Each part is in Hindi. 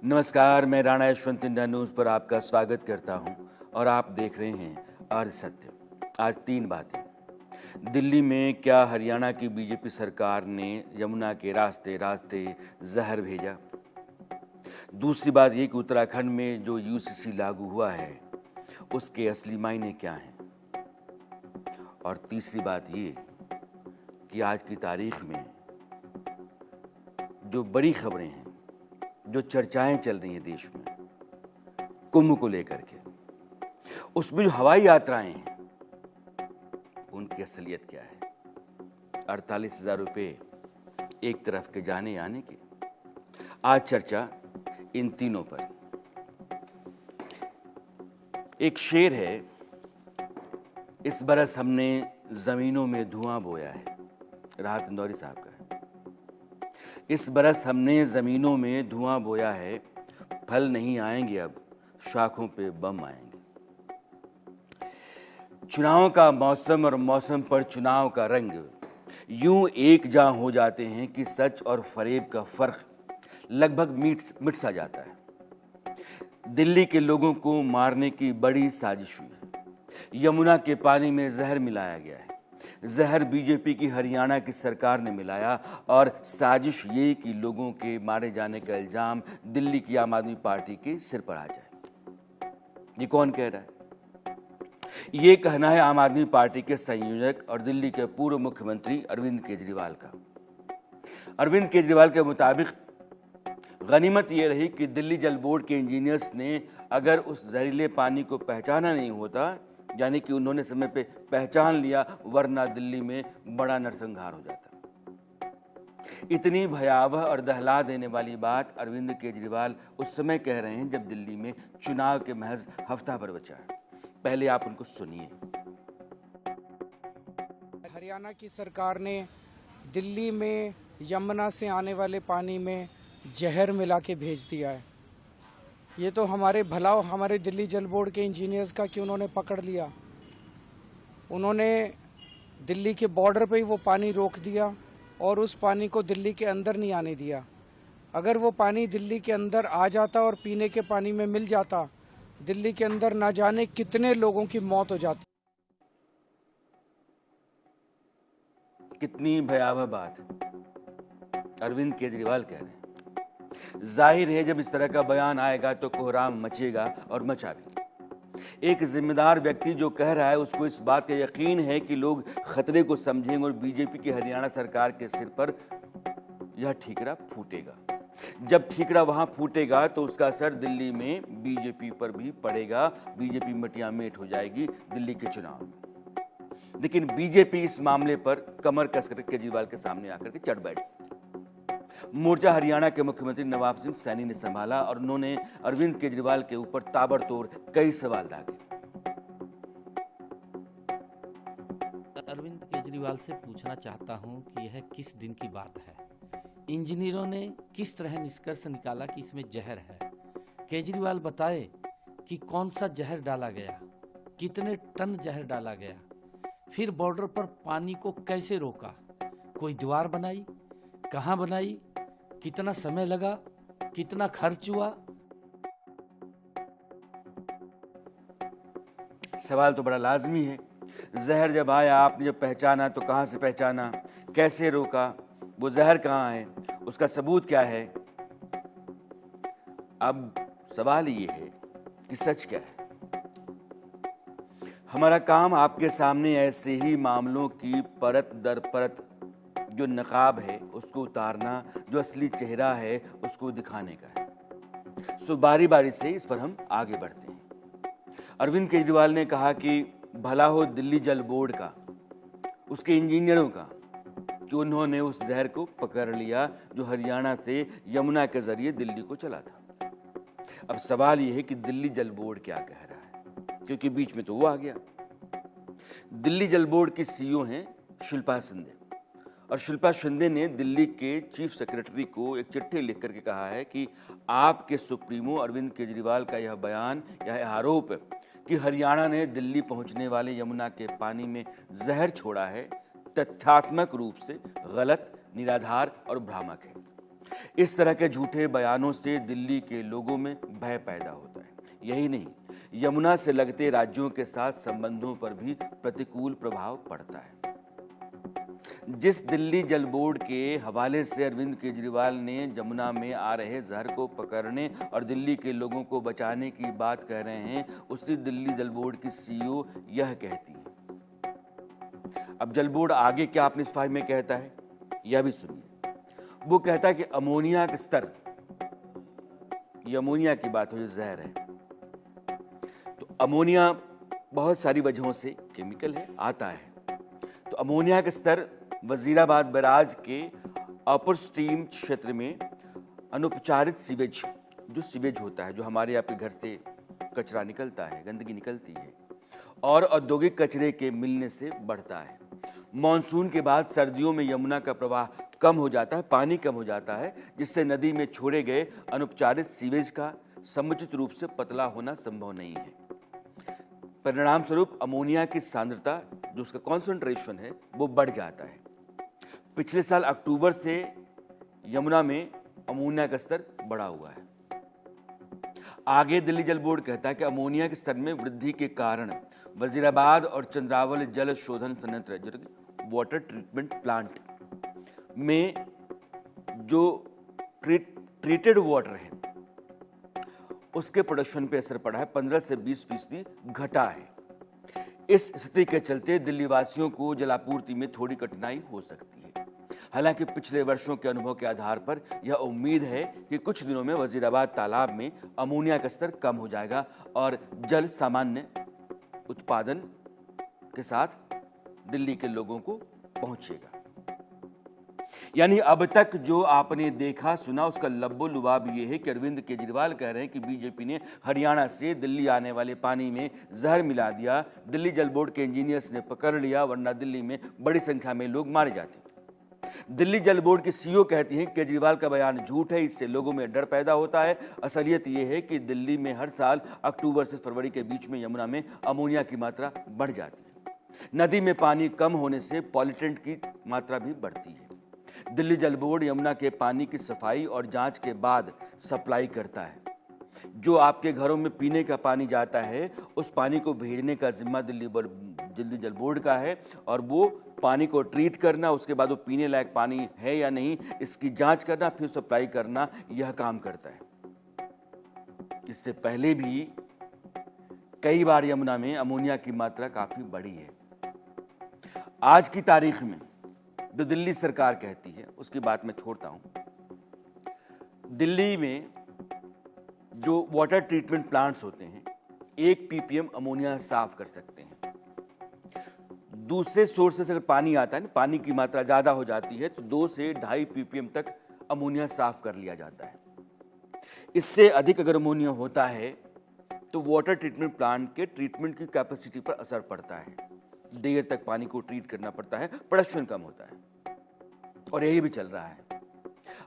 नमस्कार, मैं राणा यशवंत इंडिया न्यूज़ पर आपका स्वागत करता हूं और आप देख रहे हैं अर्ध सत्य। आज 3 बातें। दिल्ली में क्या हरियाणा की बीजेपी सरकार ने यमुना के रास्ते रास्ते जहर भेजा? दूसरी बात ये कि उत्तराखंड में जो यूसीसी लागू हुआ है उसके असली मायने क्या हैं? और तीसरी बात ये कि आज की तारीख में जो बड़ी खबरें हैं, जो चर्चाएं चल रही हैं देश में कुंभ को लेकर के, उसमें जो हवाई यात्राएं हैं उनकी असलियत क्या है? 48,000 रुपये एक तरफ के जाने आने के। आज चर्चा इन तीनों पर। एक शेर है, इस बरस हमने जमीनों में धुआं बोया है, राहत इंदौरी साहब का है। इस बरस हमने जमीनों में धुआं बोया है, फल नहीं आएंगे अब, शाखों पे बम आएंगे। चुनाव का मौसम और मौसम पर चुनाव का रंग यूं एक जहां हो जाते हैं कि सच और फरेब का फर्क लगभग मिट सा जाता है। दिल्ली के लोगों को मारने की बड़ी साजिश हुई है। यमुना के पानी में जहर मिलाया गया है। जहर बीजेपी की हरियाणा की सरकार ने मिलाया और साजिश ये कि लोगों के मारे जाने का इल्जाम दिल्ली की आम आदमी पार्टी के सिर पर आ जाए। ये कौन कह रहा है? ये कहना है आम आदमी पार्टी के संयोजक और दिल्ली के पूर्व मुख्यमंत्री अरविंद केजरीवाल का। अरविंद केजरीवाल के मुताबिक गनीमत ये रही कि दिल्ली जल बोर्ड के इंजीनियर्स ने अगर उस जहरीले पानी को पहचाना नहीं होता, यानी कि उन्होंने समय पे पहचान लिया, वरना दिल्ली में बड़ा नरसंहार हो जाता। इतनी भयावह और दहला देने वाली बात अरविंद केजरीवाल उस समय कह रहे हैं जब दिल्ली में चुनाव के महज हफ्ता भर बचा है। पहले आप उनको सुनिए। हरियाणा की सरकार ने दिल्ली में यमुना से आने वाले पानी में जहर मिला के भेज दिया है। ये तो हमारे भला हमारे दिल्ली जल बोर्ड के इंजीनियर्स का कि उन्होंने पकड़ लिया। उन्होंने दिल्ली के बॉर्डर पे ही वो पानी रोक दिया और उस पानी को दिल्ली के अंदर नहीं आने दिया। अगर वो पानी दिल्ली के अंदर आ जाता और पीने के पानी में मिल जाता, दिल्ली के अंदर ना जाने कितने लोगों की मौत हो जाती। कितनी भयावह बात अरविंद केजरीवाल कह रहे हैं। जाहिर है जब इस तरह का बयान आएगा तो कोहराम मचेगा और मचा भी। एक जिम्मेदार व्यक्ति जो कह रहा है उसको इस बात का यकीन है कि लोग खतरे को समझेंगे और बीजेपी की हरियाणा सरकार के सिर पर यह ठीकरा फूटेगा। जब ठीकरा वहां फूटेगा तो उसका असर दिल्ली में बीजेपी पर भी पड़ेगा। बीजेपी मटियामेट हो जाएगी दिल्ली के चुनाव में। लेकिन बीजेपी इस मामले पर कमर कसकर केजरीवाल के सामने आकर के चढ़ बैठी। मोर्चा हरियाणा के मुख्यमंत्री नवाब सिंह सैनी ने संभाला और उन्होंने अरविंद केजरीवाल के ऊपर ताबड़तोड़ कई सवाल दागे। अरविंद केजरीवाल से पूछना चाहता हूं कि यह किस दिन की बात है? इंजीनियरों ने किस तरह निष्कर्ष निकाला कि इसमें जहर है? केजरीवाल बताए कि कौन सा जहर डाला गया, कितने टन जहर डाला गया, फिर बॉर्डर पर पानी को कैसे रोका, कोई दीवार बनाई, कहां बनाई, कितना समय लगा, कितना खर्च हुआ? सवाल तो बड़ा लाजमी है। जहर जब आया, आपने जब पहचाना तो कहां से पहचाना, कैसे रोका, वो जहर कहां है, उसका सबूत क्या है? अब सवाल ये है कि सच क्या है। हमारा काम आपके सामने ऐसे ही मामलों की परत दर परत जो नकाब है उसको उतारना, जो असली चेहरा है उसको दिखाने का है। सो बारी बारी से इस पर हम आगे बढ़ते हैं। अरविंद केजरीवाल ने कहा कि भला हो दिल्ली जल बोर्ड का, उसके इंजीनियरों का, कि उन्होंने उस जहर को पकड़ लिया जो हरियाणा से यमुना के जरिए दिल्ली को चला था। अब सवाल यह है कि दिल्ली जल बोर्ड क्या कह रहा है, क्योंकि बीच में तो वो आ गया। दिल्ली जल बोर्ड की सीईओ हैं शिल्पा शिंदे, और शिल्पा शिंदे ने दिल्ली के चीफ सेक्रेटरी को एक चिट्ठी लिख करके कहा है कि आपके सुप्रीमो अरविंद केजरीवाल का यह बयान, यह आरोप कि हरियाणा ने दिल्ली पहुंचने वाले यमुना के पानी में जहर छोड़ा है, तथ्यात्मक रूप से गलत, निराधार और भ्रामक है। इस तरह के झूठे बयानों से दिल्ली के लोगों में भय पैदा होता है। यही नहीं, यमुना से लगते राज्यों के साथ संबंधों पर भी प्रतिकूल प्रभाव पड़ता है। जिस दिल्ली जल बोर्ड के हवाले से अरविंद केजरीवाल ने यमुना में आ रहे जहर को पकड़ने और दिल्ली के लोगों को बचाने की बात कह रहे हैं, उसी दिल्ली जल बोर्ड की सीईओ यह कहती है। अब जल बोर्ड आगे क्या अपनी सफाई में कहता है, यह भी सुनिए। वो कहता है कि अमोनिया का स्तर, ये अमोनिया की बात हो जो जहर है, तो अमोनिया बहुत सारी वजहों से केमिकल है, आता है। तो अमोनिया का स्तर वजीराबाद बैराज के अपर स्ट्रीम क्षेत्र में अनुपचारित सीवेज, जो सीवेज होता है, जो हमारे आपके घर से कचरा निकलता है, गंदगी निकलती है, और औद्योगिक कचरे के मिलने से बढ़ता है। मॉनसून के बाद सर्दियों में यमुना का प्रवाह कम हो जाता है, पानी कम हो जाता है, जिससे नदी में छोड़े गए अनुपचारित सीवेज का समुचित रूप से पतला होना संभव नहीं है। परिणाम स्वरूप अमोनिया की सांद्रता, जो उसका कॉन्सेंट्रेशन है, वो बढ़ जाता है। पिछले साल अक्टूबर से यमुना में अमोनिया का स्तर बढ़ा हुआ है। आगे दिल्ली जल बोर्ड कहता है कि अमोनिया के स्तर में वृद्धि के कारण वजीराबाद और चंद्रावल जल शोधन संयंत्र, वाटर ट्रीटमेंट प्लांट में जो ट्रीटेड वाटर है, उसके प्रोडक्शन पे असर पड़ा है। 15 से 20% घटा है। इस स्थिति के चलते दिल्ली वासियों को जलापूर्ति में थोड़ी कठिनाई हो सकती है। हालांकि पिछले वर्षों के अनुभव के आधार पर यह उम्मीद है कि कुछ दिनों में वजीराबाद तालाब में अमोनिया का स्तर कम हो जाएगा और जल सामान्य उत्पादन के साथ दिल्ली के लोगों को पहुंचेगा। यानी अब तक जो आपने देखा सुना, उसका लब्बो लुबाब ये है कि अरविंद केजरीवाल कह रहे हैं कि बीजेपी ने हरियाणा से दिल्ली आने वाले पानी में जहर मिला दिया, दिल्ली जल बोर्ड के इंजीनियर्स ने पकड़ लिया, वरना दिल्ली में बड़ी संख्या में लोग मारे जाते। दिल्ली जल बोर्ड की सीईओ कहती हैं केजरीवाल का बयान झूठ है, इससे लोगों में डर पैदा होता है। असलियत यह है कि दिल्ली में हर साल अक्टूबर से फरवरी के बीच में यमुना में अमोनिया की मात्रा बढ़ जाती है। नदी में पानी कम होने से पॉल्यूटेंट की मात्रा भी बढ़ती है। दिल्ली जल बोर्ड यमुना के पानी की सफाई और जांच के बाद सप्लाई करता है। जो आपके घरों में पीने का पानी जाता है, उस पानी को भेजने का जिम्मा दिल्ली जल बोर्ड का है, और वो पानी को ट्रीट करना, उसके बाद वो पीने लायक पानी है या नहीं, इसकी जांच करना, फिर सप्लाई करना, यह काम करता है। इससे पहले भी कई बार यमुना में अमोनिया की मात्रा काफी बढ़ी है। आज की तारीख में जो दिल्ली सरकार कहती है, उसकी बात मैं छोड़ता हूं। दिल्ली में जो वाटर ट्रीटमेंट प्लांट्स होते हैं, 1 ppm अमोनिया साफ कर सकते हैं। दूसरे सोर्स से अगर पानी आता है ना, पानी की मात्रा ज्यादा हो जाती है, तो 2 से 2.5 ppm तक अमोनिया साफ कर लिया जाता है। इससे अधिक अगर अमोनिया होता है तो वाटर ट्रीटमेंट प्लांट के ट्रीटमेंट की कैपेसिटी पर असर पड़ता है, देर तक पानी को ट्रीट करना पड़ता है, प्रोडक्शन कम होता है, और यही भी चल रहा है।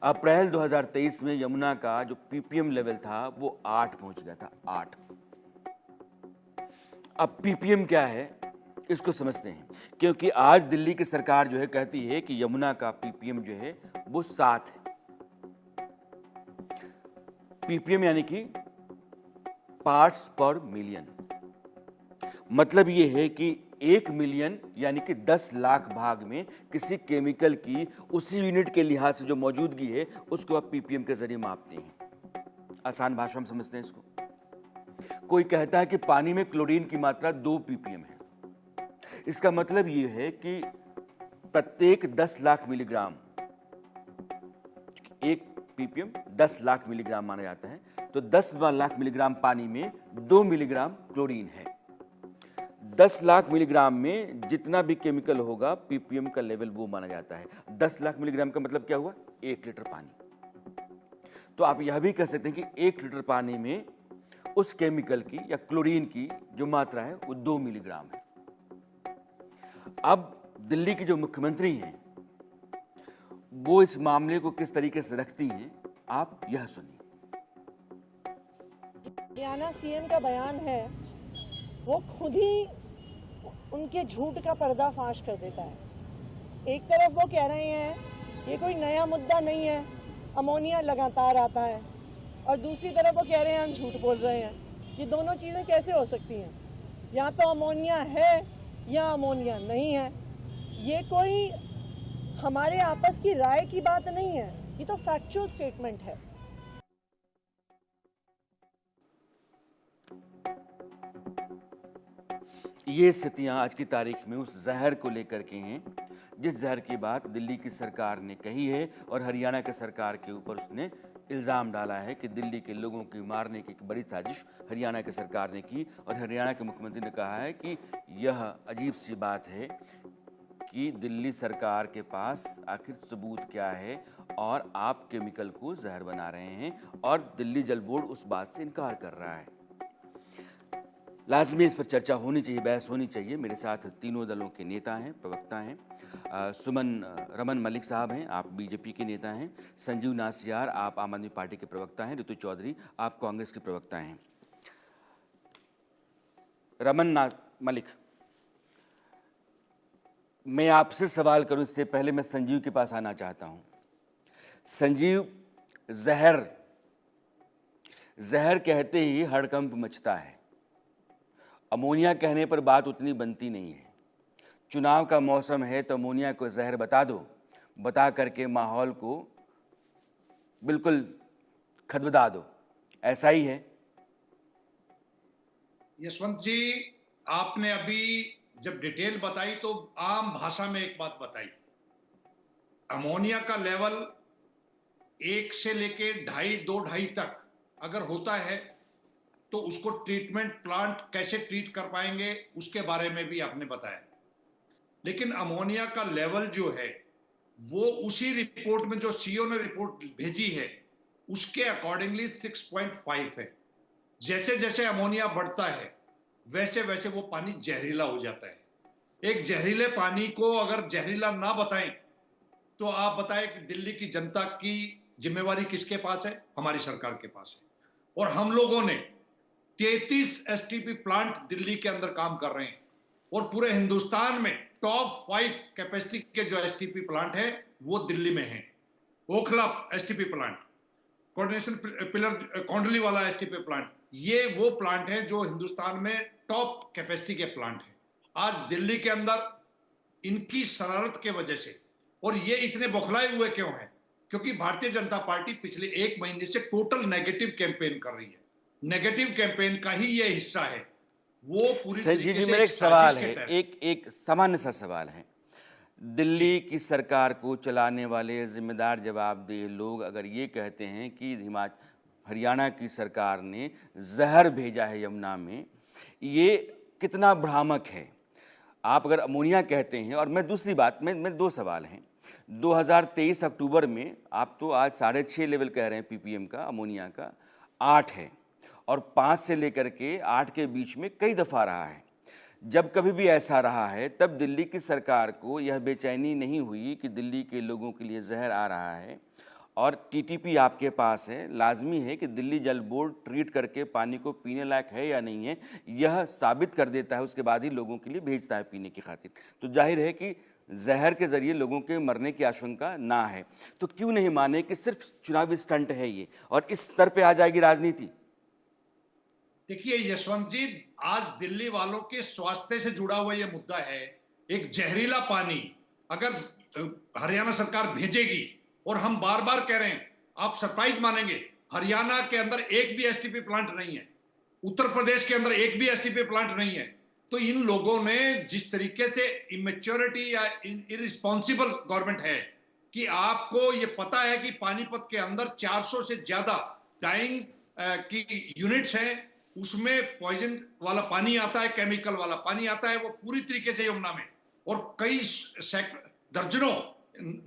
अप्रैल 2023 में यमुना का जो ppm लेवल था वो 8 पहुंच गया था, 8। अब ppm क्या है इसको समझते हैं, क्योंकि आज दिल्ली की सरकार जो है कहती है कि यमुना का ppm जो है वो 7 है। ppm यानी कि पार्ट्स पर मिलियन। मतलब ये है कि 1 मिलियन यानी कि 10 लाख भाग में किसी केमिकल की उसी यूनिट के लिहाज से जो मौजूदगी है, उसको आप ppm के जरिए मापते हैं। आसान भाषा में समझते हैं इसको। कोई कहता है कि पानी में क्लोरीन की मात्रा 2 ppm है। इसका मतलब ये है कि प्रत्येक 10 lakh milligram, 1 ppm 10 lakh milligram माना जाता है, तो 10 लाख मिलीग्राम पानी में 2 मिलीग्राम क्लोरीन है। 10 लाख मिलीग्राम में जितना भी केमिकल होगा, ppm का लेवल वो माना जाता है। 10 लाख मिलीग्राम का मतलब क्या हुआ? 1 लीटर पानी। तो आप यह भी कह सकते हैं कि 1 लीटर पानी में उस केमिकल की या क्लोरीन की जो मात्रा है वो 2 मिलीग्राम है। अब दिल्ली की जो मुख्यमंत्री हैं वो इस मामले को किस तरीके से रखती हैं, आप यह सुनिए। हरियाणा सीएम का बयान है, वो खुद ही उनके झूठ का पर्दाफाश कर देता है। एक तरफ वो कह रहे हैं ये कोई नया मुद्दा नहीं है, अमोनिया लगातार आता है और दूसरी तरफ वो कह रहे हैं हम झूठ बोल रहे हैं। ये दोनों चीज़ें कैसे हो सकती हैं? या तो अमोनिया है या अमोनिया नहीं है। ये कोई हमारे आपस की राय की बात नहीं है, ये तो फैक्चुअल स्टेटमेंट है। ये स्थितियां आज की तारीख में उस जहर को लेकर के हैं जिस जहर की बात दिल्ली की सरकार ने कही है और हरियाणा की सरकार के ऊपर उसने इल्ज़ाम डाला है कि दिल्ली के लोगों की मारने की एक बड़ी साजिश हरियाणा की सरकार ने की। और हरियाणा के मुख्यमंत्री ने कहा है कि यह अजीब सी बात है कि दिल्ली सरकार के पास आखिर सबूत क्या है और आप केमिकल को जहर बना रहे हैं और दिल्ली जल बोर्ड उस बात से इनकार कर रहा है। लाजमी इस पर चर्चा होनी चाहिए, बहस होनी चाहिए। मेरे साथ तीनों दलों के नेता हैं, प्रवक्ता हैं। रमन मलिक साहब हैं, आप बीजेपी के नेता हैं। संजीव नासियार, आप आम आदमी पार्टी के प्रवक्ता हैं। ऋतु चौधरी, आप कांग्रेस के प्रवक्ता हैं। मलिक, मैं आपसे सवाल करूं इससे पहले मैं संजीव के पास आना चाहता हूं। संजीव, जहर कहते ही हड़कंप मचता है। अमोनिया कहने पर बात उतनी बनती नहीं है। चुनाव का मौसम है तो अमोनिया को जहर बता दो, बता करके माहौल को बिल्कुल खदबदा दो, ऐसा ही है। यशवंत जी, आपने अभी जब डिटेल बताई तो आम भाषा में एक बात बताई। अमोनिया का लेवल 1 से लेके 2.5 तक अगर होता है तो उसको ट्रीटमेंट प्लांट कैसे ट्रीट कर पाएंगे उसके बारे में भी आपने बताया। लेकिन अमोनिया का लेवल जो है वो उसी रिपोर्ट में जो सीओ ने रिपोर्ट भेजी है उसके अकॉर्डिंगली 6.5 है। जैसे जैसे अमोनिया बढ़ता है वैसे वैसे वो पानी जहरीला हो जाता है। एक जहरीले पानी को अगर जहरीला ना बताएं तो आप बताएं कि दिल्ली की जनता की जिम्मेवारी किसके पास है? हमारी सरकार के पास है। और हम लोगों ने 33 एसटीपी प्लांट दिल्ली के अंदर काम कर रहे हैं और पूरे हिंदुस्तान में टॉप 5 कैपेसिटी के जो एसटीपी प्लांट है वो दिल्ली में है। Okhla STP plant, coordination pillar Kondli वाला एसटीपी प्लांट, ये वो प्लांट है जो हिंदुस्तान में टॉप कैपेसिटी के प्लांट है। आज दिल्ली के अंदर इनकी शरारत के वजह से, और ये इतने बौखलाए हुए क्यों हैं? क्योंकि भारतीय जनता पार्टी पिछले 1 महीने से टोटल नेगेटिव कैंपेन कर रही है। नेगेटिव कैंपेन का ही ये हिस्सा है। वो पूरी तरीके से मेरा एक सवाल है, एक सामान्य सा सवाल है। दिल्ली की सरकार को चलाने वाले जिम्मेदार जवाबदेह लोग अगर ये कहते हैं कि हरियाणा की सरकार ने जहर भेजा है यमुना में, ये कितना भ्रामक है? आप अगर अमोनिया कहते हैं, और मैं दूसरी बात में 2 सवाल हैं। 2023 अक्टूबर में आप तो आज 6.5 लेवल कह रहे हैं पीपीएम का, अमोनिया का 8 है और 5 से लेकर के 8 के बीच में कई दफ़ा रहा है। जब कभी भी ऐसा रहा है तब दिल्ली की सरकार को यह बेचैनी नहीं हुई कि दिल्ली के लोगों के लिए जहर आ रहा है और टीटीपी आपके पास है, लाजमी है कि दिल्ली जल बोर्ड ट्रीट करके पानी को पीने लायक है या नहीं है यह साबित कर देता है, उसके बाद ही लोगों के लिए भेजता है पीने की खातिर। तो जाहिर है कि जहर के ज़रिए लोगों के मरने की आशंका ना है, तो क्यों नहीं माने कि सिर्फ चुनावी स्टंट है ये और इस स्तर पे आ जाएगी राजनीति? देखिए यशवंत जी, आज दिल्ली वालों के स्वास्थ्य से जुड़ा हुआ ये मुद्दा है। एक जहरीला पानी अगर हरियाणा सरकार भेजेगी, और हम बार बार कह रहे हैं, आप सरप्राइज मानेंगे, हरियाणा के अंदर एक भी एसटीपी प्लांट नहीं है, उत्तर प्रदेश के अंदर एक भी एसटीपी प्लांट नहीं है। तो इन लोगों ने जिस तरीके से इमेच्योरिटी या इररिस्पॉन्सिबल गवर्नमेंट है कि आपको ये पता है कि पानीपत के अंदर 400 से ज्यादा डाइंग की यूनिट्स हैं, उसमें पॉइजन वाला पानी आता है, केमिकल वाला पानी आता है, वो पूरी तरीके से यमुना में, और कई दर्जनों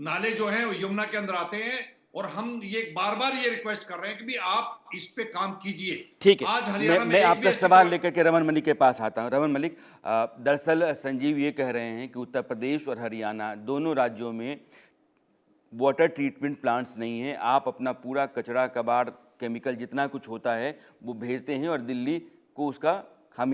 नाले जो हैं वो यमुना के अंदर आते हैं। और हम ये बार बार ये रिक्वेस्ट कर रहे हैं कि भी आप इस पे काम कीजिए। ठीक है, आज हरियाणा मैं आपका सवाल लेकर के रमन मलिक के पास आता हूं। रमन मलिक, दरअसल संजीव ये कह रहे हैं कि उत्तर प्रदेश और हरियाणा दोनों राज्यों में वाटर ट्रीटमेंट प्लांट्स नहीं है। आप अपना पूरा कचरा कबाड़ केमिकल जितना कुछ होता है वो भेजते हैं और दिल्ली को उसका